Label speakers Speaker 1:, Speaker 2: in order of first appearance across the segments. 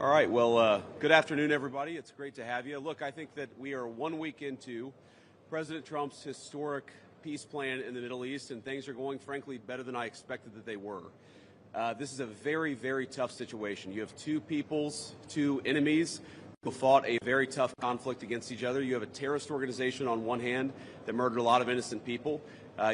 Speaker 1: All right, well, good afternoon, everybody. It's great to have you. Look, I think that we are 1 week into President Trump's historic peace plan in the Middle East, and things are going, frankly, better than I expected that they were. This is a very, very tough situation. You have two peoples, two enemies who fought a very tough conflict against each other. You have a terrorist organization on one hand that murdered a lot of innocent people.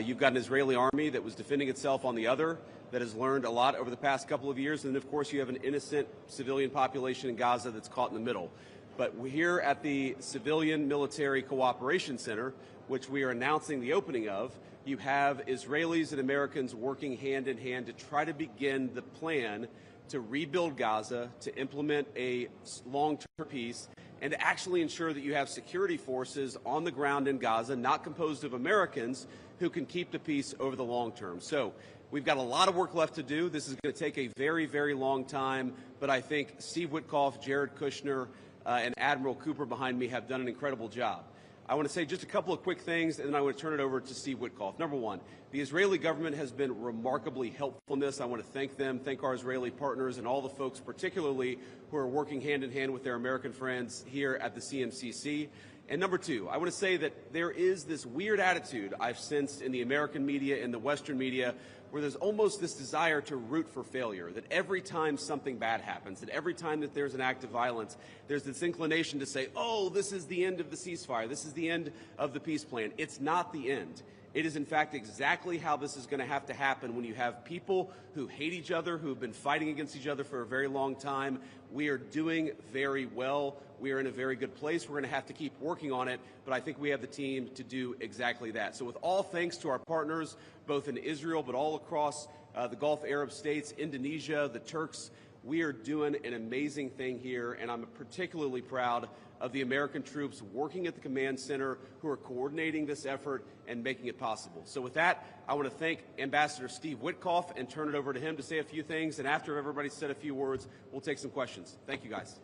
Speaker 1: You've got an Israeli army that was defending itself on the other, that has learned a lot over the past couple of years. And then, of course, you have an innocent civilian population in Gaza that's caught in the middle. But we're here at the Civilian Military Cooperation Center, which we are announcing the opening of. You have Israelis and Americans working hand in hand to try to begin the plan to rebuild Gaza, to implement a long-term peace, and to actually ensure that you have security forces on the ground in Gaza, not composed of Americans, who can keep the peace over the long term. So we've got a lot of work left to do. This is going to take a very, very long time, but I think Steve Witkoff, Jared Kushner, and Admiral Cooper behind me have done an incredible job. I want to say just a couple of quick things, and then I want to turn it over to Steve Witkoff. Number one, the Israeli government has been remarkably helpful in this. I want to thank them, thank our Israeli partners, and all the folks particularly who are working hand in hand with their American friends here at the CMCC. And number two, I want to say that there is this weird attitude I've sensed in the American media and the Western media where there's almost this desire to root for failure, that every time something bad happens, that every time that there's an act of violence, there's this inclination to say, oh, this is the end of the ceasefire, this is the end of the peace plan. It's not the end. It is, in fact, exactly how this is going to have to happen when you have people who hate each other, who have been fighting against each other for a very long time. We are doing very well. We are in a very good place. We're going to have to keep working on it, but I think we have the team to do exactly that. So with all thanks to our partners, both in Israel but all across the Gulf Arab states, Indonesia, the Turks, we are doing an amazing thing here, and I'm particularly proud of the American troops working at the command center who are coordinating this effort and making it possible. So with that, I want to thank Ambassador Steve Witkoff and turn it over to him to say a few things, and after everybody's said a few words, we'll take some questions. Thank you, guys.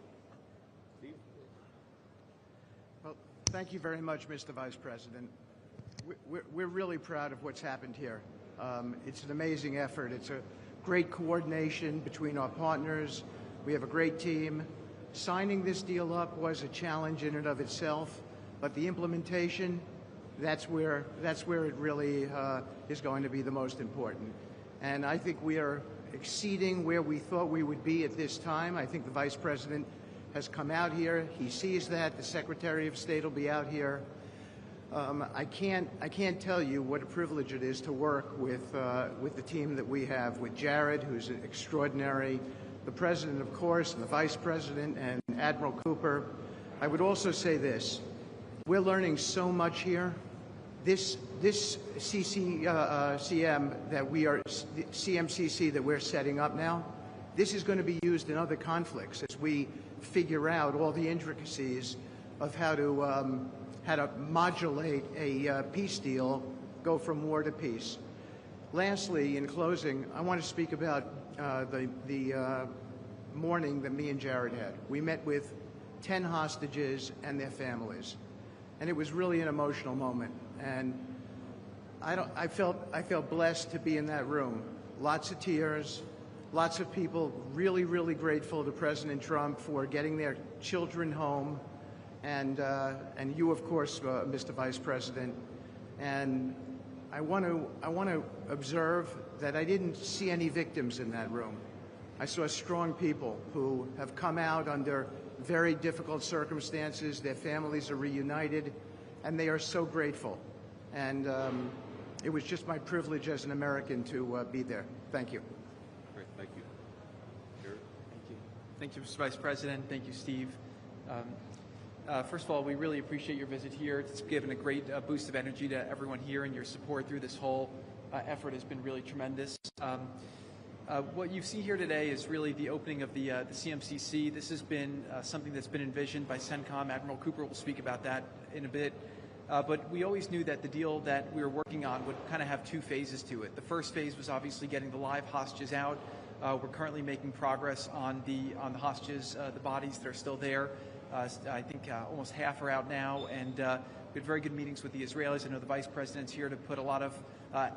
Speaker 1: Steve?
Speaker 2: Well, thank you very much, Mr. Vice President. We're really proud of what's happened here. It's an amazing effort. It's a great coordination between our partners. We have a great team. Signing this deal up was a challenge in and of itself, but the implementation, that's where it really is going to be the most important. And I think we are exceeding where we thought we would be at this time. I think the Vice President has come out here. He sees that. The Secretary of State will be out here. I can't tell you what a privilege it is to work with the team that we have, with Jared, who's extraordinary, the President, of course, and the Vice President, and Admiral Cooper. I would also say this. We're learning so much here. This CMCC that we're setting up now, this is going to be used in other conflicts as we figure out all the intricacies of how to modulate a peace deal, go from war to peace. Lastly, in closing, I want to speak about the morning that me and Jared had. We met with 10 hostages and their families, and it was really an emotional moment. And I felt blessed to be in that room. Lots of tears, lots of people really, really grateful to President Trump for getting their children home, and you, of course, Mr. Vice President. And I want to observe that I didn't see any victims in that room. I saw strong people who have come out under very difficult circumstances. Their families are reunited, and they are so grateful. And it was just my privilege as an American to be there. Thank you.
Speaker 1: Great, thank you. Jared?
Speaker 3: Thank you. Thank you, Mr. Vice President. Thank you, Steve. First of all, we really appreciate your visit here. It's given a great boost of energy to everyone here, and your support through this whole effort has been really tremendous. What you see here today is really the opening of the CMCC. This has been something that's been envisioned by CENTCOM. Admiral Cooper will speak about that in a bit. But we always knew that the deal that we were working on would kind of have two phases to it. The first phase was obviously getting the live hostages out. We're currently making progress on the hostages, the bodies that are still there. I think almost half are out now, and we had very good meetings with the Israelis. I know the Vice President's here to put a lot of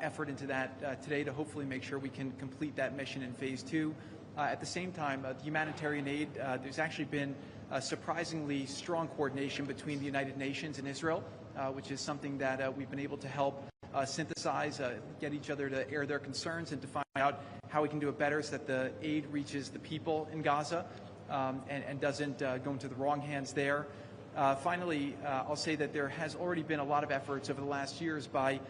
Speaker 3: effort into that today to hopefully make sure we can complete that mission in phase two. At the same time, the humanitarian aid, there's actually been surprisingly strong coordination between the United Nations and Israel, which is something that we've been able to help synthesize, get each other to air their concerns and to find out how we can do it better so that the aid reaches the people in Gaza and doesn't go into the wrong hands there. Finally, I'll say that there has already been a lot of efforts over the last years by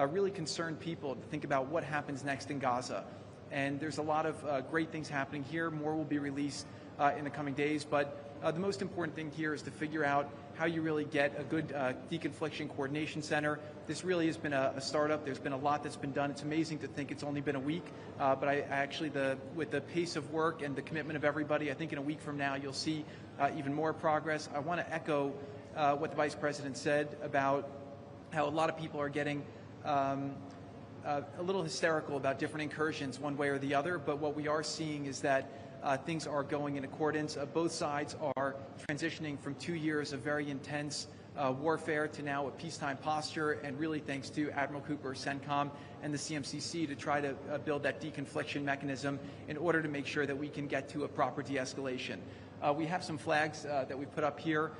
Speaker 3: really concerned people to think about what happens next in Gaza. And there's a lot of great things happening here. More will be released in the coming days. But the most important thing here is to figure out how you really get a good deconfliction coordination center. This really has been a startup. There's been a lot that's been done. It's amazing to think it's only been a week. But I actually, with the pace of work and the commitment of everybody, I think in a week from now you'll see even more progress. I want to echo what the Vice President said about how a lot of people are getting a little hysterical about different incursions one way or the other, but what we are seeing is that things are going in accordance. Both sides are transitioning from 2 years of very intense warfare to now a peacetime posture, and really thanks to Admiral Cooper, CENTCOM, and the CMCC to try to build that deconfliction mechanism in order to make sure that we can get to a proper de-escalation. We have some flags that we put up here.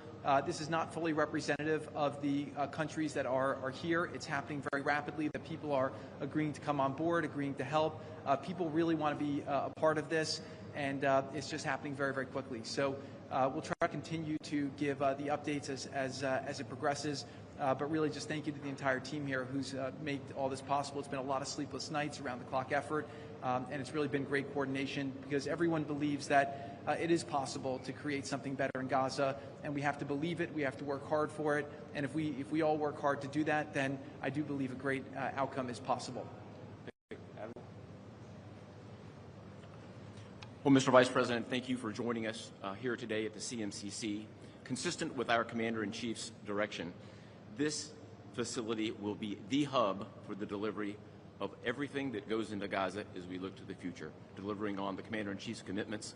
Speaker 3: This is not fully representative of the countries that are here. It's happening very rapidly. The people are agreeing to come on board, agreeing to help. People really want to be a part of this, and it's just happening very, very quickly. So we'll try to continue to give the updates as it progresses. But really just thank you to the entire team here who's made all this possible. It's been a lot of sleepless nights, around-the-clock effort, and it's really been great coordination because everyone believes that it is possible to create something better in Gaza, and we have to believe it, we have to work hard for it, and if we all work hard to do that, then I do believe a great outcome is possible.
Speaker 4: Well, Mr. Vice President, thank you for joining us here today at the CMCC. Consistent with our Commander-in-Chief's direction, this facility will be the hub for the delivery of everything that goes into Gaza as we look to the future, delivering on the Commander-in-Chief's commitments.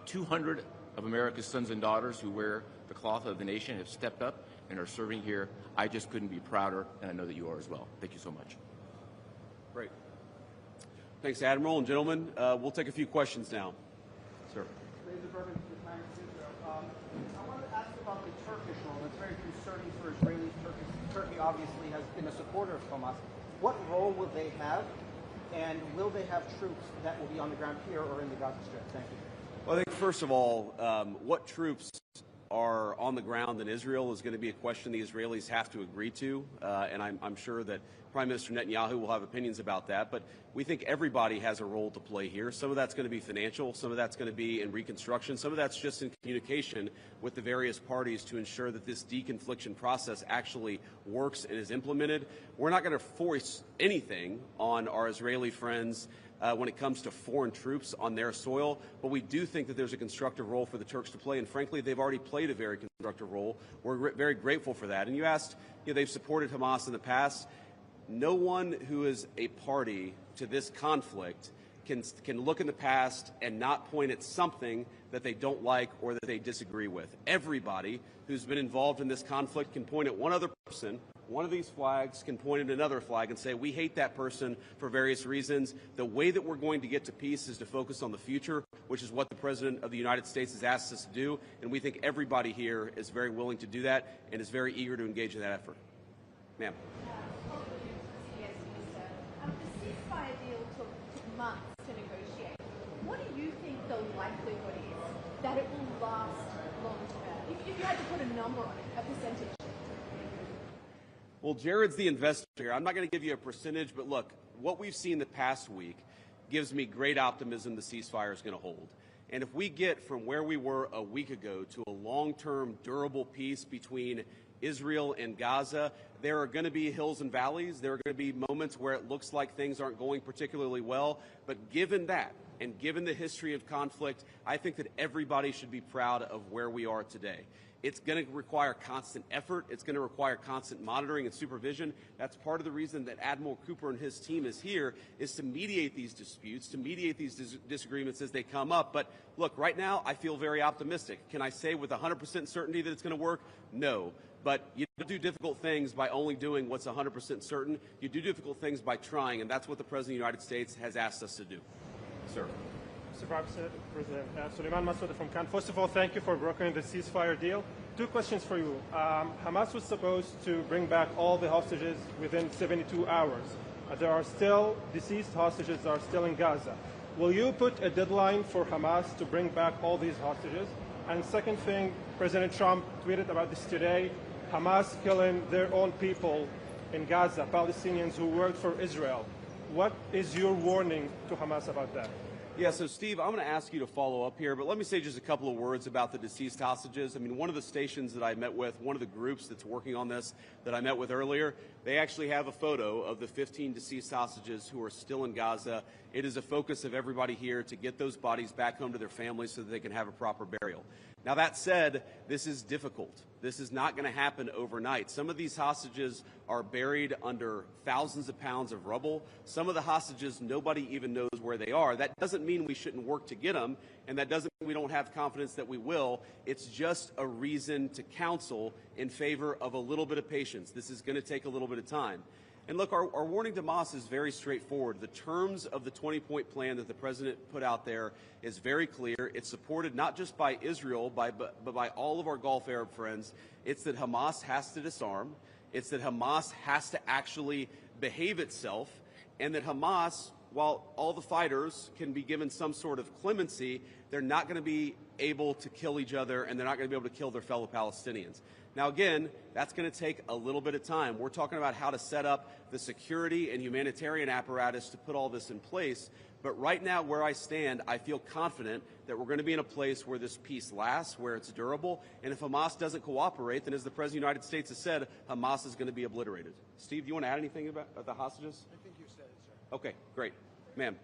Speaker 4: 200 of America's sons and daughters who wear the cloth of the nation have stepped up and are serving here. I just couldn't be prouder, and I know that you are as well. Thank you so much.
Speaker 1: Great. Thanks, Admiral. And gentlemen, we'll take a few questions now. Sir.
Speaker 5: I wanted to ask about the Turkish role. It's very concerning for Israelis. Turkey obviously has been a supporter of Hamas. What role will they have, and will they have troops that will be on the ground here or in the Gaza Strip? Thank you.
Speaker 1: Well, I think, first of all, what troops are on the ground in Israel is going to be a question the Israelis have to agree to, and I'm sure that Prime Minister Netanyahu will have opinions about that, but we think everybody has a role to play here. Some of that's going to be financial, some of that's going to be in reconstruction, some of that's just in communication with the various parties to ensure that this deconfliction process actually works and is implemented. We're not going to force anything on our Israeli friends when it comes to foreign troops on their soil, but we do think that there's a constructive role for the Turks to play, and frankly, they've already played a very constructive role. We're very grateful for that. And you asked, they've supported Hamas in the past. No one who is a party to this conflict can look in the past and not point at something that they don't like or that they disagree with. Everybody who's been involved in this conflict can point at one other person. One of these flags can point at another flag and say, we hate that person for various reasons. The way that we're going to get to peace is to focus on the future, which is what the President of the United States has asked us to do. And we think everybody here is very willing to do that and is very eager to engage in that effort. Ma'am.
Speaker 6: The ceasefire deal took months to negotiate. What do you think the likelihood is that it will last long term? If you had to put a number on it, a percentage.
Speaker 1: Well, Jared's the investor here. I'm not going to give you a percentage, but look, what we've seen the past week gives me great optimism the ceasefire is going to hold. And if we get from where we were a week ago to a long-term, durable peace between Israel and Gaza, there are going to be hills and valleys. There are going to be moments where it looks like things aren't going particularly well. But given that, and given the history of conflict, I think that everybody should be proud of where we are today. It's going to require constant effort. It's going to require constant monitoring and supervision. That's part of the reason that Admiral Cooper and his team is here, is to mediate these disputes, to mediate these disagreements as they come up. But look, right now, I feel very optimistic. Can I say with 100% certainty that it's going to work? No. But you don't do difficult things by only doing what's 100% certain. You do difficult things by trying, and that's what the President of the United States has asked us to do. Sir.
Speaker 7: Mr. Vice President. Suleiman Masoud from Cannes. First of all, thank you for brokering the ceasefire deal. Two questions for you. Hamas was supposed to bring back all the hostages within 72 hours. There are still deceased hostages that are still in Gaza. Will you put a deadline for Hamas to bring back all these hostages? And second thing, President Trump tweeted about this today, Hamas killing their own people in Gaza, Palestinians who worked for Israel. What is your warning to Hamas about that?
Speaker 1: Yeah, so Steve, I'm going to ask you to follow up here, but let me say just a couple of words about the deceased hostages. I mean, one of the stations that I met with, one of the groups that's working on this that I met with earlier, they actually have a photo of the 15 deceased hostages who are still in Gaza. It is a focus of everybody here to get those bodies back home to their families so that they can have a proper burial. Now, that said, this is difficult. This is not going to happen overnight. Some of these hostages are buried under thousands of pounds of rubble. Some of the hostages, nobody even knows where they are. That doesn't mean we shouldn't work to get them, and that doesn't mean we don't have confidence that we will. It's just a reason to counsel in favor of a little bit of patience. This is going to take a little bit of time. And look, our warning to Hamas is very straightforward. The terms of the 20-point plan that the president put out there is very clear. It's supported not just by Israel, but by all of our Gulf Arab friends. It's that Hamas has to disarm. It's that Hamas has to actually behave itself, and that Hamas, while all the fighters can be given some sort of clemency, they're not going to be able to kill each other, and they're not going to be able to kill their fellow Palestinians. Now, again, that's going to take a little bit of time. We're talking about how to set up the security and humanitarian apparatus to put all this in place. But right now, where I stand, I feel confident that we're going to be in a place where this peace lasts, where it's durable. And if Hamas doesn't cooperate, then as the President of the United States has said, Hamas is going to be obliterated. Steve, do you want to add anything about the hostages?
Speaker 2: I think you said it, sir.
Speaker 1: Okay, great. Ma'am.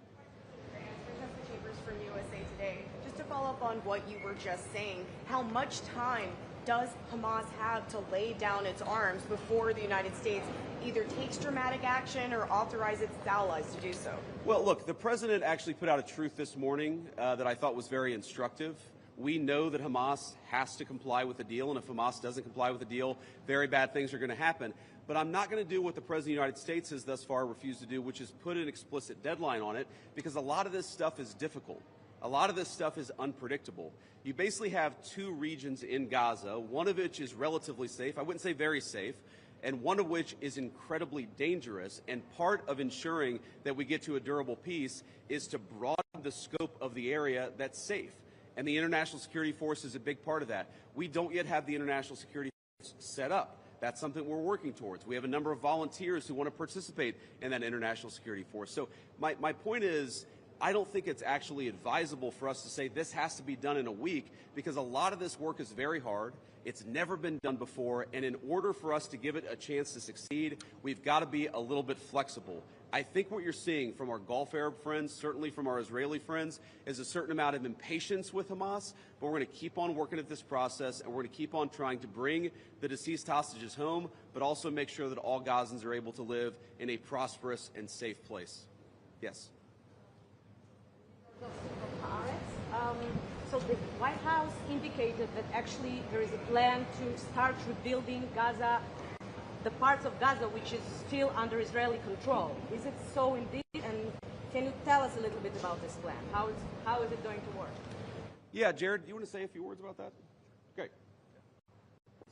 Speaker 8: From USA Today. Just to follow up on what you were just saying, how much time does Hamas have to lay down its arms before the United States either takes dramatic action or authorizes its allies to do so?
Speaker 1: Well, look, the president actually put out a truth this morning that I thought was very instructive. We know that Hamas has to comply with the deal, and if Hamas doesn't comply with the deal, very bad things are going to happen. But I'm not going to do what the President of the United States has thus far refused to do, which is put an explicit deadline on it, because a lot of this stuff is difficult. A lot of this stuff is unpredictable. You basically have two regions in Gaza, one of which is relatively safe, I wouldn't say very safe, and one of which is incredibly dangerous. And part of ensuring that we get to a durable peace is to broaden the scope of the area that's safe. And the International Security Force is a big part of that. We don't yet have the International Security Force set up. That's something we're working towards. We have a number of volunteers who want to participate in that International Security Force. So my point is, I don't think it's actually advisable for us to say this has to be done in a week, because a lot of this work is very hard. It's never been done before, and in order for us to give it a chance to succeed, we've got to be a little bit flexible. I think what you're seeing from our Gulf Arab friends, certainly from our Israeli friends, is a certain amount of impatience with Hamas, but we're going to keep on working at this process, and we're going to keep on trying to bring the deceased hostages home, but also make sure that all Gazans are able to live in a prosperous and safe place. Yes?
Speaker 9: So the White House indicated that actually there is a plan to start rebuilding Gaza, the parts of Gaza which is still under Israeli control. Is it so indeed? And can you tell us a little bit about this plan? How is it going to work?
Speaker 1: Yeah, Jared, do you want to say a few words about that? Okay.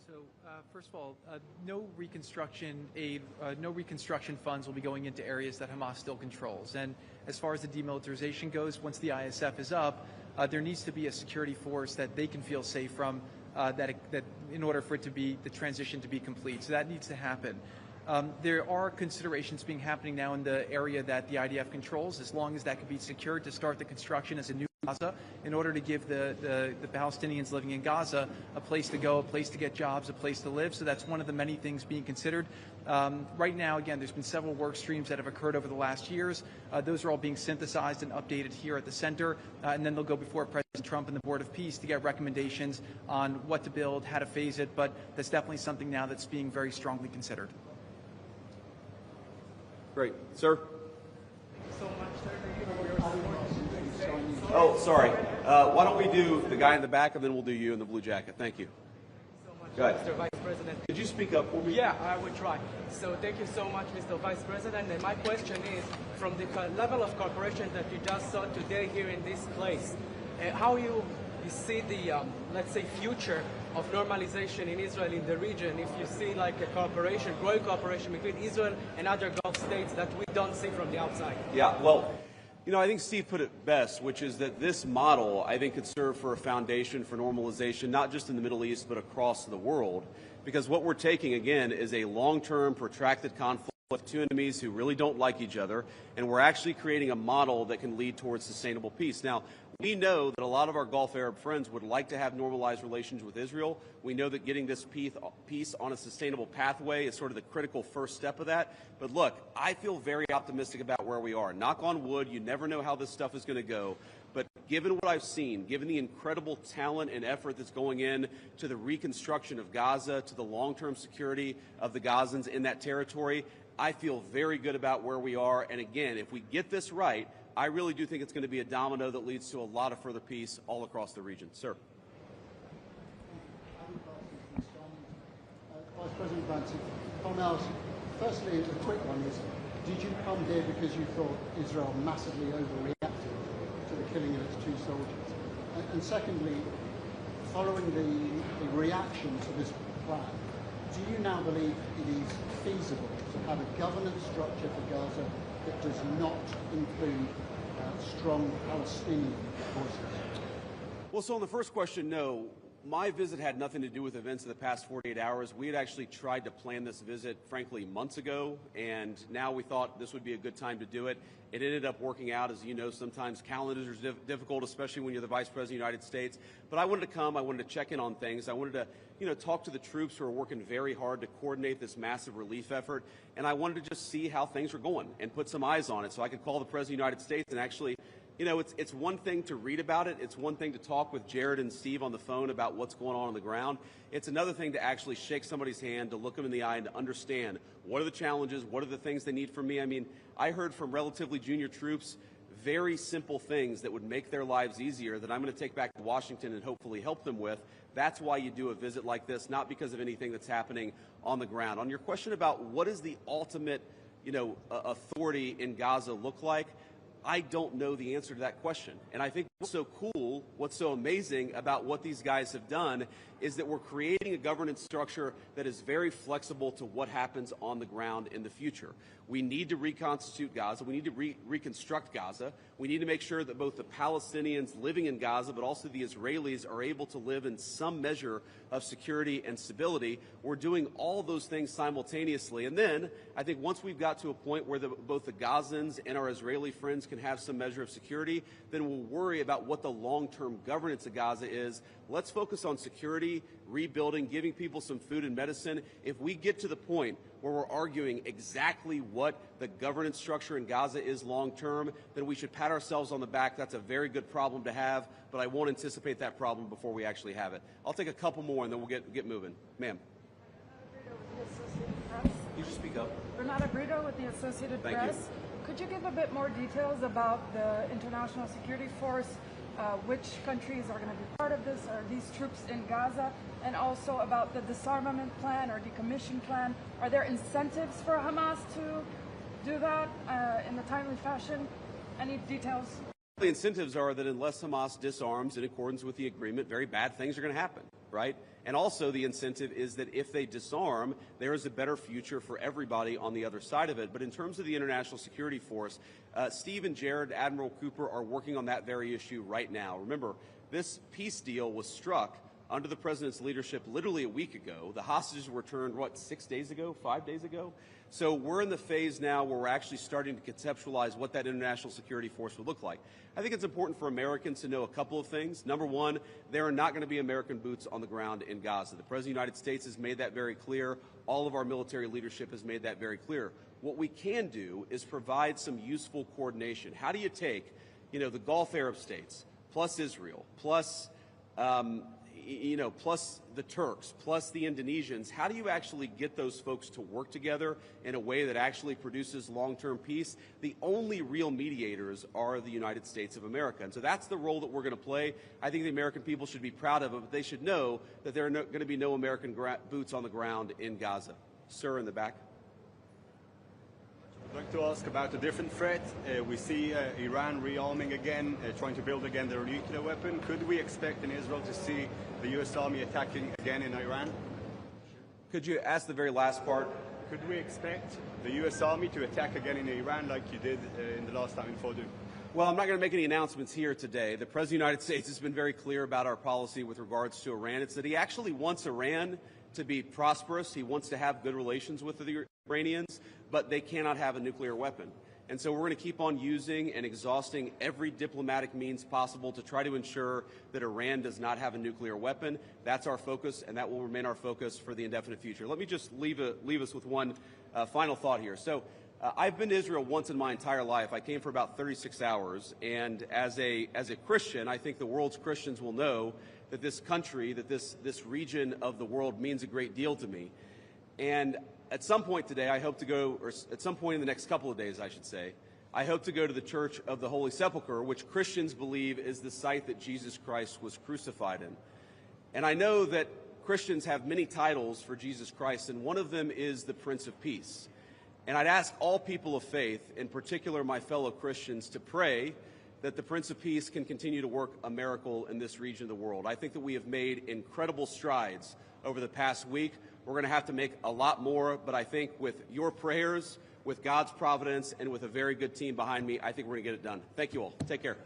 Speaker 3: So, first of all, no reconstruction aid, no reconstruction funds will be going into areas that Hamas still controls. And as far as the demilitarization goes, once the ISF is up, there needs to be a security force that they can feel safe from, that in order for it to be the transition to be complete. So that needs to happen. There are considerations being happening now in the area that the IDF controls, as long as that can be secured to start the construction as a new Gaza, in order to give the Palestinians living in Gaza a place to go, a place to get jobs, a place to live. So that's one of the many things being considered. Right now, again, there's been several work streams that have occurred over the last years. Those are all being synthesized and updated here at the center, and then they'll go before President Trump and the Board of Peace to get recommendations on what to build, how to phase it, but that's definitely something now that's being very strongly considered.
Speaker 1: Great. Sir?
Speaker 5: Thank you so much, sir.
Speaker 1: Oh, sorry. Why don't we do the guy in the back, and then we'll do you in the blue jacket. Thank you.
Speaker 5: So much
Speaker 1: Go ahead.
Speaker 10: Mr. Vice President.
Speaker 1: Could you speak up for me?
Speaker 10: Yeah, I will try. So thank you so much, Mr. Vice President. And my question is, from the level of cooperation that you just saw today here in this place, how you see the, let's say, future of normalization in Israel in the region, if you see like a cooperation, growing cooperation between Israel and other Gulf states that we don't see from the outside?
Speaker 1: Yeah, well, you know, I think Steve put it best, which is that this model, I think, could serve for a foundation for normalization, not just in the Middle East, but across the world. Because what we're taking, again, is a long-term, protracted conflict with two enemies who really don't like each other, and we're actually creating a model that can lead towards sustainable peace. Now, we know that a lot of our Gulf Arab friends would like to have normalized relations with Israel. We know that getting this peace on a sustainable pathway is sort of the critical first step of that. But look, I feel very optimistic about where we are. Knock on wood, you never know how this stuff is going to go. But given what I've seen, given the incredible talent and effort that's going in to the reconstruction of Gaza, to the long-term security of the Gazans in that territory, I feel very good about where we are. And again, if we get this right, I really do think it's going to be a domino that leads to a lot of further peace all across the region. Sir.
Speaker 11: Vice President Vance, firstly, a quick one is, did you come here because you thought Israel massively overreacted to the killing of its two soldiers? And secondly, following the reaction to this plan, do you now believe it is feasible to have a governance structure for Gaza that does not include strong Palestinian voices?
Speaker 1: Well, so on the first question, no. My visit had nothing to do with events of the past 48 hours. We had actually tried to plan this visit, frankly, months ago, and now we thought this would be a good time to do it. It ended up working out. As you know, sometimes calendars are difficult, especially when you're the Vice President of the United States. But I wanted to come. I wanted to check in on things. I wanted to, talk to the troops who are working very hard to coordinate this massive relief effort. And I wanted to just see how things were going and put some eyes on it so I could call the President of the United States and actually, it's one thing to read about it. It's one thing to talk with Jared and Steve on the phone about what's going on the ground. It's another thing to actually shake somebody's hand, to look them in the eye and to understand what are the challenges, what are the things they need from me. I mean, I heard from relatively junior troops very simple things that would make their lives easier that I'm going to take back to Washington and hopefully help them with. That's why you do a visit like this, not because of anything that's happening on the ground. On your question about what is the ultimate, authority in Gaza look like, I don't know the answer to that question. And I think what's so cool, what's so amazing about what these guys have done is that we're creating a governance structure that is very flexible to what happens on the ground in the future. We need to reconstitute Gaza. We need to reconstruct Gaza. We need to make sure that both the Palestinians living in Gaza, but also the Israelis are able to live in some measure of security and stability. We're doing all those things simultaneously. And then I think once we've got to a point where both the Gazans and our Israeli friends can have some measure of security, then we'll worry about what the long-term governance of Gaza is. Let's focus on security, rebuilding, giving people some food and medicine. If we get to the point where we're arguing exactly what the governance structure in Gaza is long-term, then we should pat ourselves on the back. That's a very good problem to have, but I won't anticipate that problem before we actually have it. I'll take a couple more and then we'll get moving. Ma'am. You should speak up.
Speaker 12: Renata Brito with the Associated Press.
Speaker 1: Thank you.
Speaker 12: Could you give a bit more details about the International Security Force? Which countries are going to be part of this? Are these troops in Gaza? And also about the disarmament plan or decommission plan. Are there incentives for Hamas to do that in a timely fashion? Any details?
Speaker 1: The incentives are that unless Hamas disarms in accordance with the agreement, very bad things are going to happen, right? And also the incentive is that if they disarm, there is a better future for everybody on the other side of it. But in terms of the International Security Force, Steve and Jared, Admiral Cooper, are working on that very issue right now. Remember, this peace deal was struck under the president's leadership literally a week ago. The hostages were returned, 6 days ago, 5 days ago? So we're in the phase now where we're actually starting to conceptualize what that international security force would look like. I think it's important for Americans to know a couple of things. Number one, there are not going to be American boots on the ground in Gaza. The President of the United States has made that very clear. All of our military leadership has made that very clear. What we can do is provide some useful coordination. How do you take, the Gulf Arab states, plus Israel, plus plus the Turks, plus the Indonesians, how do you actually get those folks to work together in a way that actually produces long-term peace? The only real mediators are the United States of America. And so that's the role that we're going to play. I think the American people should be proud of it, but they should know that there are going to be no American boots on the ground in Gaza. Sir, in the back.
Speaker 13: I'd like to ask about a different threat. We see Iran rearming again, trying to build again their nuclear weapon. Could we expect in Israel to see the U.S. Army attacking again in Iran?
Speaker 1: Could you ask the very last part?
Speaker 13: Could we expect the U.S. Army to attack again in Iran like you did in the last time in Fordow?
Speaker 1: Well, I'm not going to make any announcements here today. The President of the United States has been very clear about our policy with regards to Iran. It's that he actually wants Iran to be prosperous. He wants to have good relations with the Iranians, but they cannot have a nuclear weapon. And so we're going to keep on using and exhausting every diplomatic means possible to try to ensure that Iran does not have a nuclear weapon. That's our focus, and that will remain our focus for the indefinite future. Let me just leave us with one final thought here. So I've been to Israel once in my entire life. I came for about 36 hours, and as a Christian, I think the world's Christians will know that this country, that this region of the world means a great deal to me. And at some point today, I hope to go, or at some point in the next couple of days, I should say, I hope to go to the Church of the Holy Sepulchre, which Christians believe is the site that Jesus Christ was crucified in. And I know that Christians have many titles for Jesus Christ, and one of them is the Prince of Peace. And I'd ask all people of faith, in particular my fellow Christians, to pray that the Prince of Peace can continue to work a miracle in this region of the world. I think that we have made incredible strides over the past week. We're going to have to make a lot more, but I think with your prayers, with God's providence, and with a very good team behind me, I think we're going to get it done. Thank you all. Take care.